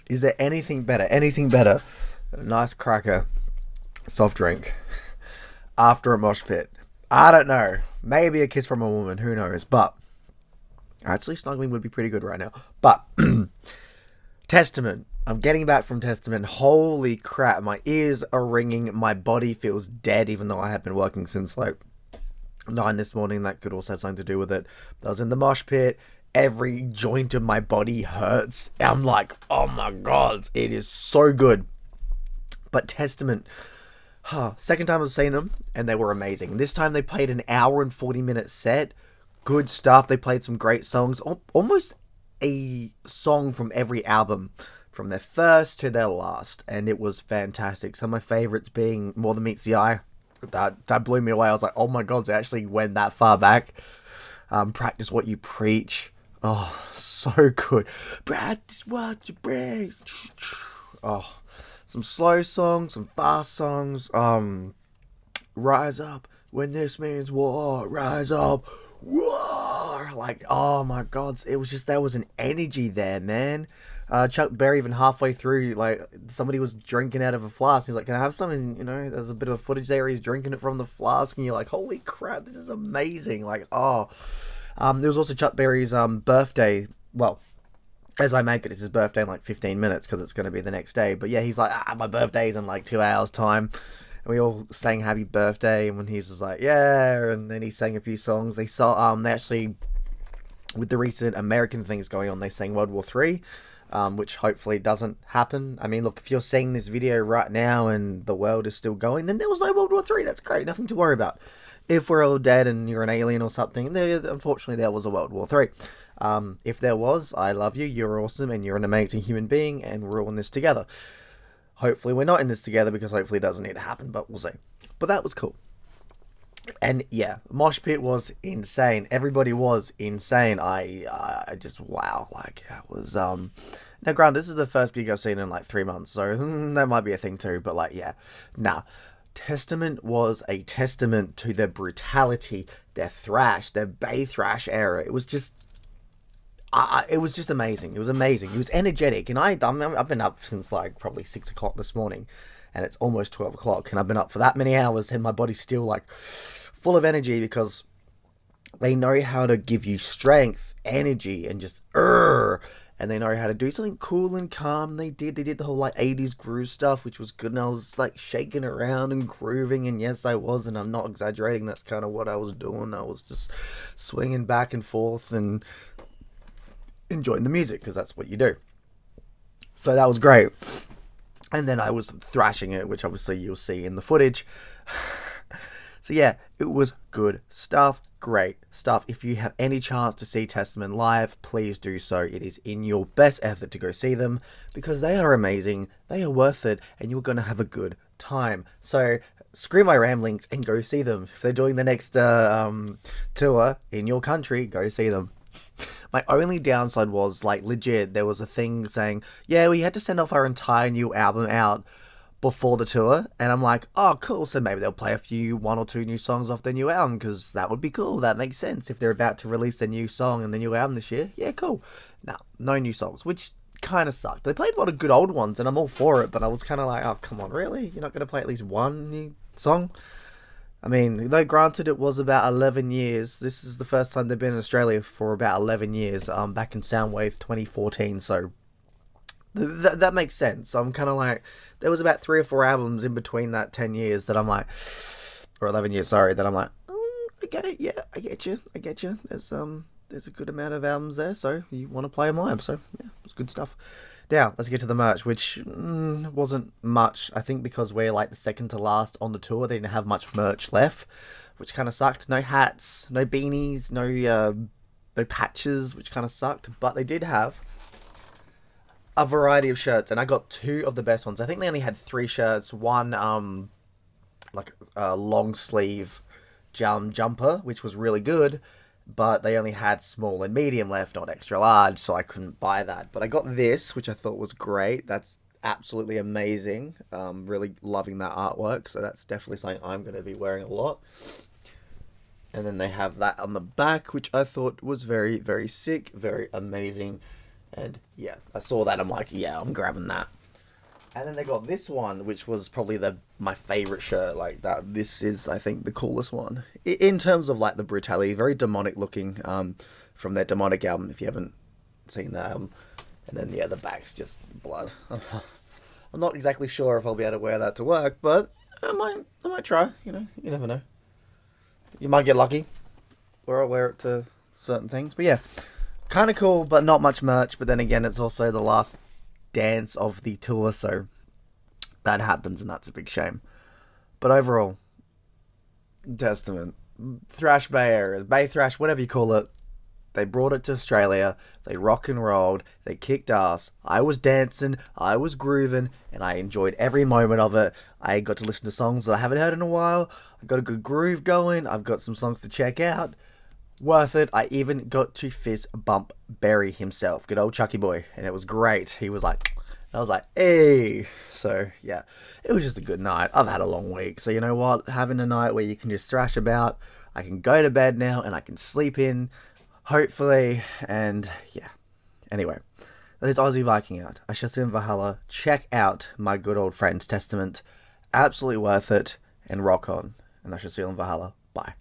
Is there anything better? Anything better than a nice cracker soft drink after a mosh pit? I don't know. Maybe a kiss from a woman. Who knows? But actually, snuggling would be pretty good right now. But Testament. I'm getting back from Testament. Holy crap! My ears are ringing. My body feels dead, even though I have been working since like 9 this morning. That could also have something to do with it. I was in the mosh pit. Every joint of my body hurts. I'm like, oh my god, it is so good. But Testament, second time I've seen them, and they were amazing. And this time they played an hour and 40-minute set. Good stuff. They played some great songs. Almost a song from every album, from their first to their last. And it was fantastic. Some of my favorites being More Than Meets the Eye. That blew me away. I was like, oh my god, they actually went that far back. Practice What You Preach. Oh, so good. Practice what you preach. Oh, some slow songs, some fast songs. Rise up when this means war. Rise up, war. Like, oh my god, it was just, there was an energy there, man. Chuck Berry, even halfway through, like, somebody was drinking out of a flask. He's like, can I have some? And, you know, there's a bit of footage there. He's drinking it from the flask, and you're like, holy crap, this is amazing. Like, oh. There was also Chuck Berry's birthday. Well, as I make it, it's his birthday in like 15 minutes because it's going to be the next day. But yeah, he's like, my birthday's in like 2 hours' time. And we all sang happy birthday. And when he's just like, yeah. And then he sang a few songs. They actually, with the recent American things going on, they sang World War Three, which hopefully doesn't happen. I mean, look, if you're seeing this video right now and the world is still going, then there was no World War Three. That's great. Nothing to worry about. If we're all dead and you're an alien or something, unfortunately there was a World War Three. If there was, I love you, you're awesome, and you're an amazing human being, and we're all in this together. Hopefully we're not in this together, because hopefully it doesn't need to happen, but we'll see. But that was cool. And yeah, Mosh Pit was insane. Everybody was insane. I just, wow, like, it was, now granted, this is the first gig I've seen in like 3 months, so that might be a thing too, but like, yeah, nah. Testament was a testament to their brutality, their thrash, their bay thrash era. It was just amazing. It was amazing. It was energetic, and I've been up since like probably 6 o'clock this morning, and it's almost 12 o'clock, and I've been up for that many hours, and my body's still like full of energy, because they know how to give you strength, energy, and just and they know how to do something cool and calm. They did the whole like 80s groove stuff, which was good, and I was like shaking around and grooving, and yes, I was, and I'm not exaggerating. That's kind of what I was doing. I was just swinging back and forth and enjoying the music, because that's what you do. So that was great. And then I was thrashing it, which obviously you'll see in the footage. So yeah, it was good stuff, great stuff. If you have any chance to see Testament live, please do so. It is in your best effort to go see them, because they are amazing, they are worth it, and you're going to have a good time. So screw my ramblings and go see them. If they're doing the next tour in your country, go see them. My only downside was, like, legit, there was a thing saying, yeah, we had to send off our entire new album out before the tour, and I'm like, oh cool, so maybe they'll play one or two new songs off their new album, because that would be cool. That makes sense if they're about to release their new song and the new album this year. Yeah, cool. No new songs, which kind of sucked. They played a lot of good old ones, and I'm all for it, but I was kind of like, oh come on, really, you're not going to play at least one new song? I mean, though granted it was about 11 years, this is the first time they've been in Australia for about 11 years, back in Soundwave 2014, so that makes sense. I'm kind of like, there was about 3 or 4 albums in between that 10 years that I'm like, or 11 years, sorry, that I'm like, I get it, yeah, I get you. There's a good amount of albums there, so you want to play them live, so yeah, it's good stuff. Now, let's get to the merch, which wasn't much, I think, because we're like the second to last on the tour. They didn't have much merch left, which kind of sucked. No hats, no beanies, no patches, which kind of sucked, but they did have a variety of shirts, and I got 2 of the best ones. I think they only had 3 shirts. One, like a long sleeve jumper, which was really good, but they only had small and medium left, not extra large, so I couldn't buy that. But I got this, which I thought was great. That's absolutely amazing. Really loving that artwork, so that's definitely something I'm going to be wearing a lot. And then they have that on the back, which I thought was very, very sick, very amazing. And yeah, I saw that. I'm like, yeah, I'm grabbing that. And then they got this one, which was probably my favorite shirt. Like that, this is, I think, the coolest one in terms of like the brutality. Very demonic looking. From their demonic album. If you haven't seen that album, and then yeah, the back's just blood. I'm not exactly sure if I'll be able to wear that to work, but I might try. You know, you never know. You might get lucky, or I'll wear it to certain things. But yeah, kind of cool, but not much merch. But then again, it's also the last dance of the tour, so that happens, and that's a big shame. But overall, Testament, Thrash Bay Area, Bay Thrash, whatever you call it, they brought it to Australia, they rock and rolled, they kicked ass, I was dancing, I was grooving, and I enjoyed every moment of it. I got to listen to songs that I haven't heard in a while, I got a good groove going, I've got some songs to check out. Worth it. I even got to fist bump Barry himself, good old Chucky boy, and it was great. He was like, I was like, hey. So yeah, it was just a good night. I've had a long week, so you know what? Having a night where you can just thrash about, I can go to bed now and I can sleep in, hopefully. And yeah. Anyway, that is Aussie Viking out. I shall see you in Valhalla. Check out my good old friends Testament. Absolutely worth it, and rock on. And I shall see you in Valhalla. Bye.